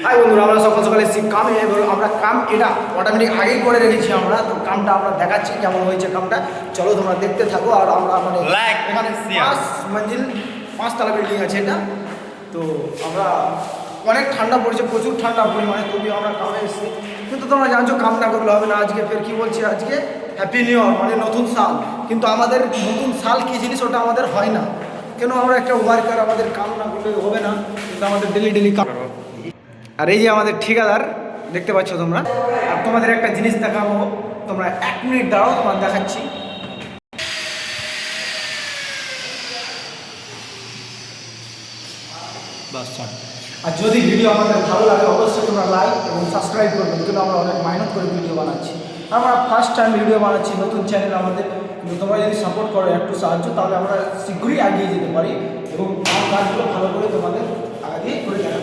High বন্ধুরা, আমরা সকাল সকালে এসেছি কামে। এবার আমরা কাম এটা অটোমেটিক আগেই করে রেখেছি আমরা, তো কামটা আমরা দেখাচ্ছি কেমন হয়েছে কামটা। চলো তোমরা দেখতে থাকো। আর আমরা মানে এখানে 5 মঞ্জিল 5 তলা বিল্ডিং আছে এটা। তো আমরা অনেক ঠান্ডা পড়েছে, প্রচুর ঠান্ডা পরিমাণে, তবুও আমরা কামে এসেছি। কিন্তু তোমরা জানছো কাম না করলে হবে না। আজকে ফের কী বলছি, আজকে হ্যাপি নিউ ইয়ার মানে নতুন সাল। কিন্তু আমাদের নতুন সাল কী জিনিস ওটা আমাদের হয় না। কেন আমরা একটা ওয়ার্কার, আমাদের কাম না করলে হবে না, কিন্তু আমাদের ডেলি কাম। আর এই যে আমাদের ঠিকাদার দেখতে পাচ্ছ তোমরা। আর তোমাদের একটা জিনিস দেখাবো, তোমরা 1 মিনিট দাঁড়াও, তোমার দেখাচ্ছি। আর যদি ভিডিও আমাদের ভালো লাগে অবশ্যই তোমরা লাইক এবং সাবস্ক্রাইব করবে, কিন্তু আমরা অনেক মেহনত করে ভিডিও বানাচ্ছি। আমরা ফার্স্ট টাইম ভিডিও বানাচ্ছি, নতুন চ্যানেল আমাদের। কিন্তু তোমরা যদি সাপোর্ট করো একটু সাহায্য, তাহলে আমরা শীঘ্রই এগিয়ে যেতে পারি এবং কাজগুলো ভালো করে তোমাদের আগে করে দেখাতে